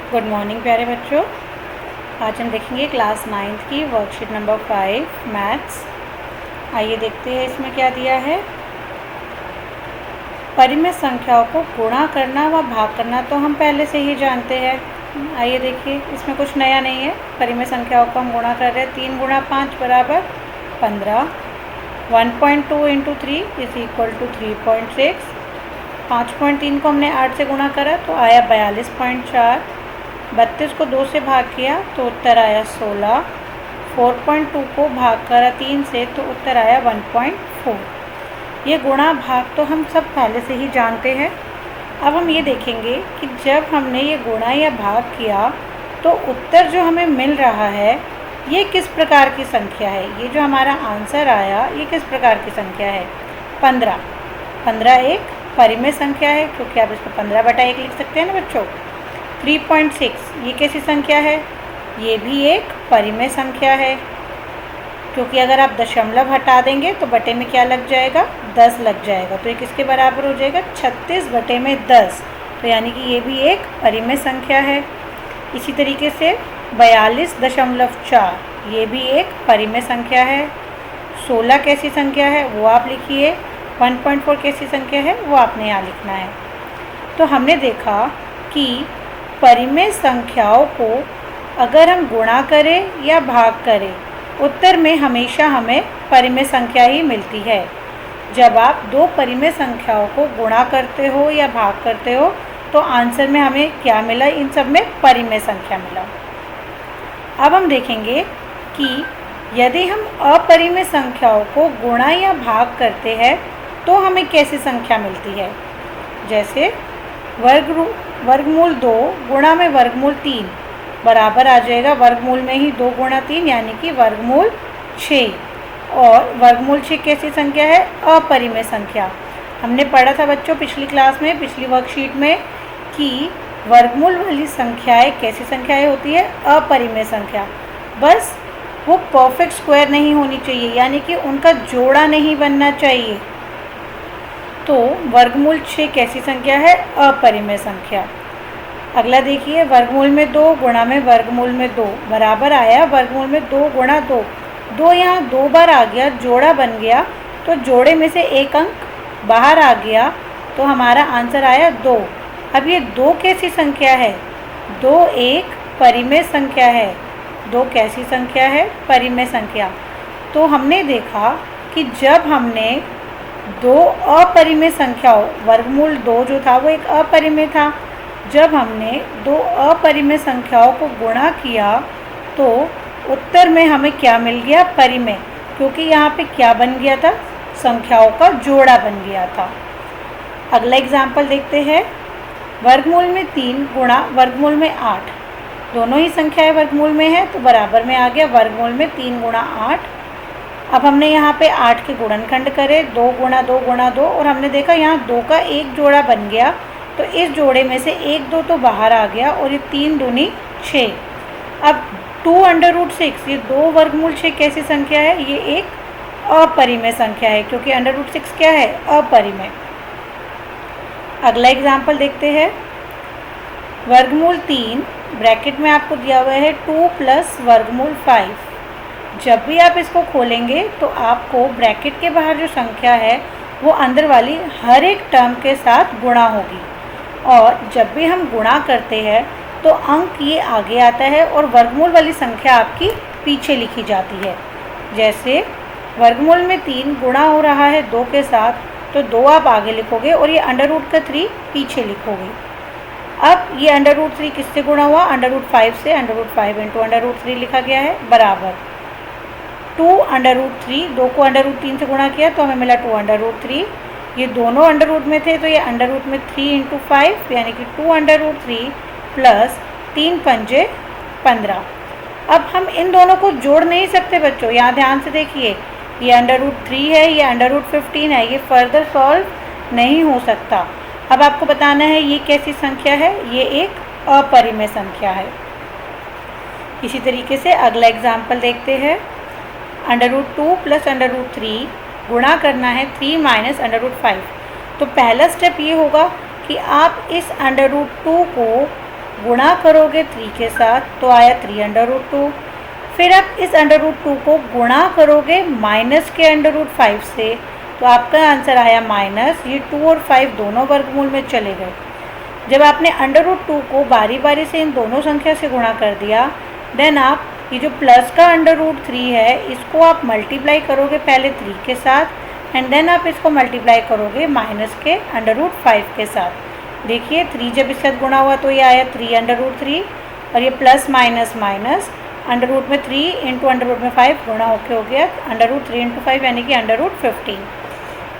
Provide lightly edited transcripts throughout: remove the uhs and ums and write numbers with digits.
Good morning प्यारे बच्चों। आज हम देखेंगे क्लास 9th की वर्कशीट नंबर 5 मैथ्स। आइए देखते हैं इसमें क्या दिया है। परिमेय संख्याओं को गुणा करना व भाग करना तो हम पहले से ही जानते हैं। आइए देखिए, इसमें कुछ नया नहीं है। परिमेय संख्याओं को हम गुणा कर रहे हैं। 3 गुणा 5 बराबर 15। 1.2 इंटू 3 इज इक्वल टू 3.6। 5.3 को हमने 8 से गुणा करा तो आया 42.4। 32 को 2 से भाग किया तो उत्तर आया 16। 4.2 को भाग करा 3 से तो उत्तर आया 1.4। ये गुणा भाग तो हम सब पहले से ही जानते हैं। अब हम ये देखेंगे कि जब हमने ये गुणा या भाग किया तो उत्तर जो हमें मिल रहा है ये किस प्रकार की संख्या है। ये जो हमारा आंसर आया ये किस प्रकार की संख्या है। 15। 15 एक परिमेय संख्या है क्योंकि आप इसको 15/1 लिख सकते हैं ना बच्चों। 3.6 ये कैसी संख्या है। ये भी एक परिमेय संख्या है क्योंकि अगर आप दशमलव हटा देंगे तो बटे में क्या लग जाएगा, 10 लग जाएगा। तो ये किसके बराबर हो जाएगा, 36/10। तो यानी कि ये भी एक परिमेय संख्या है। इसी तरीके से 42.4 ये भी एक परिमेय संख्या है। 16 कैसी संख्या है वो आप लिखिए। 1.4 कैसी संख्या है वो आपने यहाँ लिखना है। तो हमने देखा कि परिमेय संख्याओं को अगर हम गुणा करें या भाग करें उत्तर में हमेशा हमें परिमेय संख्या ही मिलती है। जब आप दो परिमेय संख्याओं को गुणा करते हो या भाग करते हो तो आंसर में हमें क्या मिला, इन सब में परिमेय संख्या मिला। अब हम देखेंगे कि यदि हम अपरिमेय संख्याओं को गुणा या भाग करते हैं तो हमें कैसी संख्या मिलती है। जैसे वर्गमूल 2 गुणा में वर्गमूल 3 बराबर आ जाएगा वर्गमूल में ही 2 गुणा 3 यानी कि वर्गमूल 6। और वर्गमूल 6 कैसी संख्या है, अपरिमेय संख्या। हमने पढ़ा था बच्चों पिछली क्लास में, पिछली वर्कशीट में, कि वर्गमूल वाली संख्याएं कैसी संख्याएं होती है, अपरिमेय संख्या। बस वो परफेक्ट स्क्वायर नहीं होनी चाहिए, यानी कि उनका जोड़ा नहीं बनना चाहिए। तो वर्गमूल 6 कैसी संख्या है, अपरिमेय संख्या। अगला देखिए, वर्गमूल में 2 गुणा में वर्गमूल में 2 बराबर आया वर्गमूल में 2 गुणा 2। 2 यहाँ 2 बार आ गया, जोड़ा बन गया, तो जोड़े में से एक अंक बाहर आ गया तो हमारा आंसर आया 2। अब ये 2 कैसी संख्या है, 2 एक परिमेय संख्या है। 2 कैसी संख्या है, परिमेय संख्या। तो हमने देखा कि जब हमने 2 अपरिमेय संख्याओं, वर्गमूल 2 जो था वो एक अपरिमेय था, जब हमने 2 अपरिमेय संख्याओं को गुणा किया तो उत्तर में हमें क्या मिल गया, परिमेय, क्योंकि यहाँ पे क्या बन गया था, संख्याओं का जोड़ा बन गया था। अगला एग्जाम्पल देखते हैं। वर्गमूल में 3 गुणा वर्गमूल में 8, दोनों ही संख्याएं वर्गमूल में है तो बराबर में आ गया वर्गमूल में 3 गुणा 8। अब हमने यहाँ पे 8 के गुणनखंड करे, 2 गुणा 2 गुणा 2, और हमने देखा यहाँ 2 का एक जोड़ा बन गया, तो इस जोड़े में से 1 2 तो बाहर आ गया और ये 3 दूनी 6। अब 2√6 ये 2 वर्गमूल 6 कैसी संख्या है, ये एक अपरिमेय संख्या है क्योंकि √6 क्या है, अपरिमेय। अगला एग्जाम्पल देखते हैं। वर्गमूल 3 ब्रैकेट में आपको दिया हुआ है 2 प्लस वर्गमूल 5। जब भी आप इसको खोलेंगे तो आपको ब्रैकेट के बाहर जो संख्या है वो अंदर वाली हर एक टर्म के साथ गुणा होगी, और जब भी हम गुणा करते हैं तो अंक ये आगे आता है और वर्गमूल वाली संख्या आपकी पीछे लिखी जाती है। जैसे वर्गमूल में 3 गुणा हो रहा है 2 के साथ, तो 2 आप आगे लिखोगे और ये √3 पीछे लिखोगे। अब ये √3 किससे गुणा हुआ, √5 से। √5 इंटू √3 लिखा गया है बराबर 2√3। 2 को √3 से गुणा किया तो हमें मिला 2√3। ये दोनों अंडर रूट में थे तो ये अंडर रूट में 3 इंटू 5 यानी कि 2√3 प्लस 3 पंजे 15। अब हम इन दोनों को जोड़ नहीं सकते बच्चों, यहाँ ध्यान से देखिए, ये √3 है, ये √15 है, ये फर्दर सॉल्व नहीं हो सकता। अब आपको बताना है ये कैसी संख्या है, ये एक अपरिमेय संख्या है। इसी तरीके से अगला एग्जाम्पल देखते हैं। √2 प्लस √3 गुणा करना है 3 माइनस √5। तो पहला स्टेप ये होगा कि आप इस √2 को गुणा करोगे 3 के साथ तो आया 3√2। फिर आप इस √2 को गुणा करोगे माइनस के √5 से तो आपका आंसर आया माइनस। ये 2 और 5 दोनों वर्गमूल में चले गए। जब आपने √2 को बारी बारी से इन दोनों संख्या से गुणा कर दिया, देन आप ये जो प्लस का √3 है इसको आप मल्टीप्लाई करोगे पहले 3 के साथ एंड देन आप इसको मल्टीप्लाई करोगे माइनस के √5 के साथ। देखिए 3 जब इसके साथ गुणा हुआ तो ये आया 3√3 और ये प्लस माइनस माइनस √ में 3 इंटू √ में 5 गुणा होके हो गया √3 × 5 यानी कि √15।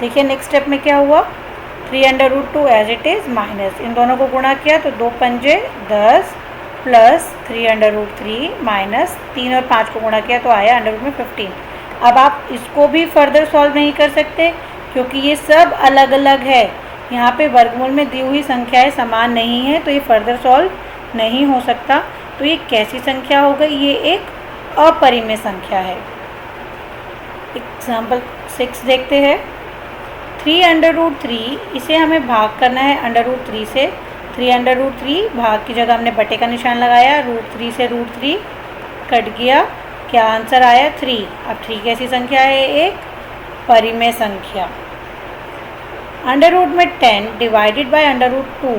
देखिए नेक्स्ट स्टेप में क्या हुआ, 3√2 एज इट इज़ माइनस, इन दोनों को गुणा किया तो 2 पंजे 10 प्लस 3√3 माइनस 3 और 5 को गुणा किया तो आया √ में 15। अब आप इसको भी फर्दर सॉल्व नहीं कर सकते क्योंकि ये सब अलग अलग है। यहाँ पे वर्गमूल में दी हुई संख्याएं समान नहीं है तो ये फर्दर सॉल्व नहीं हो सकता। तो ये कैसी संख्या हो गई, ये एक अपरिमेय संख्या है। एग्जाम्पल 6 देखते हैं। 3√3 इसे हमें भाग करना है √3 से। 3√3 भाग की जगह हमने बटे का निशान लगाया, √3 से √3 कट गया, क्या आंसर आया 3। अब 3 कैसी संख्या है, एक परिमेय संख्या। √ में 10 डिवाइडेड बाय √2,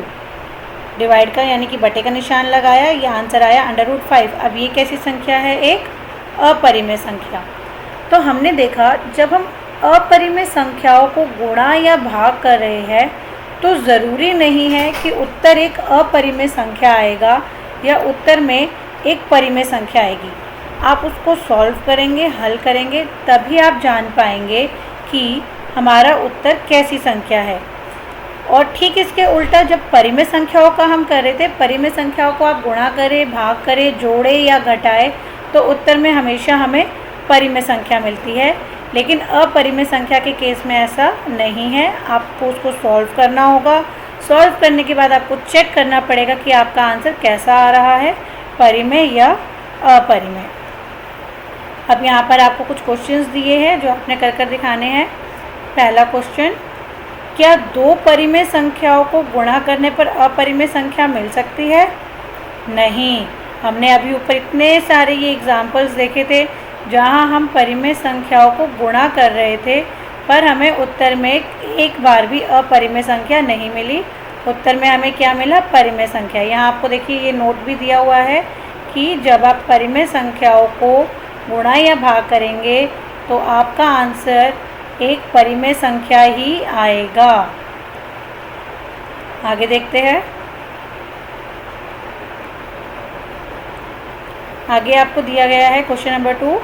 डिवाइड का यानी कि बटे का निशान लगाया, यह आंसर आया √5। अब ये कैसी संख्या है, एक अपरिमेय संख्या। तो हमने देखा जब हम अपरिमेय संख्याओं को गुणा या भाग कर रहे हैं तो ज़रूरी नहीं है कि उत्तर एक अपरिमेय संख्या आएगा या उत्तर में एक परिमेय संख्या आएगी। आप उसको सॉल्व करेंगे, हल करेंगे, तभी आप जान पाएंगे कि हमारा उत्तर कैसी संख्या है। और ठीक इसके उल्टा जब परिमेय संख्याओं का हम कर रहे थे, परिमेय संख्याओं को आप गुणा करें, भाग करें, जोड़े या घटाएं तो उत्तर में हमेशा हमें परिमेय संख्या मिलती है। लेकिन अपरिमेय संख्या के केस में ऐसा नहीं है, आपको उसको सॉल्व करना होगा। सॉल्व करने के बाद आपको चेक करना पड़ेगा कि आपका आंसर कैसा आ रहा है, परिमेय या अपरिमेय। अब यहाँ पर आपको कुछ क्वेश्चंस दिए हैं जो आपने कर दिखाने हैं। पहला क्वेश्चन, क्या 2 परिमेय संख्याओं को गुणा करने पर अपरिमेय संख्या मिल सकती है? नहीं। हमने अभी ऊपर इतने सारे ये एग्जाम्पल्स देखे थे जहाँ हम परिमेय संख्याओं को गुणा कर रहे थे पर हमें उत्तर में एक बार भी अपरिमेय संख्या नहीं मिली। उत्तर में हमें क्या मिला, परिमेय संख्या। यहाँ आपको देखिए ये नोट भी दिया हुआ है कि जब आप परिमेय संख्याओं को गुणा या भाग करेंगे तो आपका आंसर एक परिमेय संख्या ही आएगा। आगे देखते हैं। आगे आपको दिया गया है क्वेश्चन नंबर 2,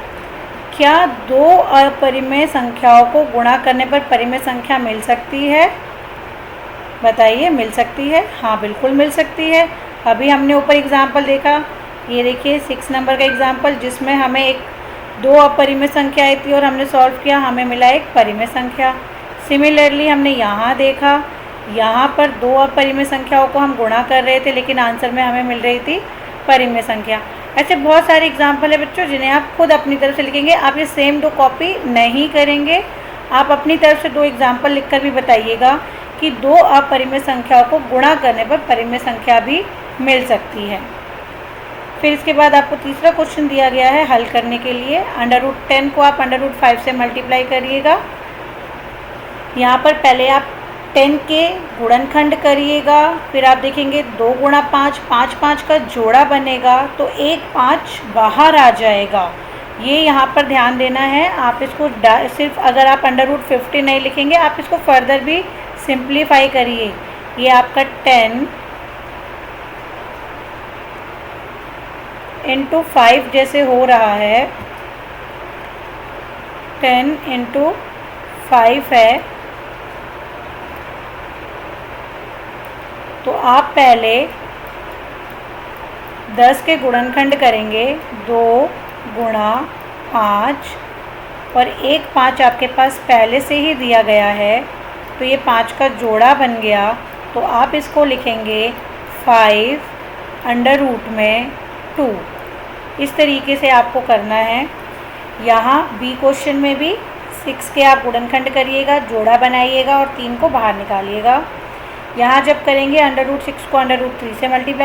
क्या 2 अपरिमेय संख्याओं को गुणा करने पर परिमेय संख्या मिल सकती है? बताइए, मिल सकती है? हाँ बिल्कुल मिल सकती है। अभी हमने ऊपर एग्जाम्पल देखा, ये देखिए 6 नंबर का एग्जाम्पल जिसमें हमें एक 2 अपरिमेय संख्या आई थी और हमने सॉल्व किया, हमें मिला एक परिमेय संख्या। सिमिलरली हमने यहाँ देखा, यहाँ पर 2 अपरिमेय संख्याओं को हम गुणा कर रहे थे लेकिन आंसर में हमें मिल रही थी परिमेय संख्या। ऐसे बहुत सारे एग्जाम्पल है बच्चों जिन्हें आप खुद अपनी तरफ से लिखेंगे। आप ये सेम 2 कॉपी नहीं करेंगे, आप अपनी तरफ से 2 एग्जाम्पल लिखकर भी बताइएगा कि 2 अपरिमेय संख्याओं को गुणा करने पर परिमेय संख्या भी मिल सकती है। फिर इसके बाद आपको तीसरा क्वेश्चन दिया गया है हल करने के लिए। √10 को आप √5 से मल्टीप्लाई करिएगा। यहाँ पर पहले आप 10 के गुणनखंड करिएगा, फिर आप देखेंगे 2 गुणा 5, 5 5 का जोड़ा बनेगा तो 1 5 बाहर आ जाएगा। ये यहाँ पर ध्यान देना है। आप इसको सिर्फ अगर आप √50 नहीं लिखेंगे, आप इसको फर्दर भी सिंप्लीफाई करिए। ये आपका 10 इंटू 5 जैसे हो रहा है, 10 इंटू 5 है। तो आप पहले 10 के गुणनखंड करेंगे, 2 गुणा 5 और 1 5 आपके पास पहले से ही दिया गया है तो ये 5 का जोड़ा बन गया। तो आप इसको लिखेंगे 5 √ में 2। इस तरीके से आपको करना है। यहाँ बी क्वेश्चन में भी 6 के आप गुणनखंड करिएगा, जोड़ा बनाइएगा और 3 को बाहर निकालिएगा। यहाँ जब करेंगे √6 को √3 से मल्टीप्लाई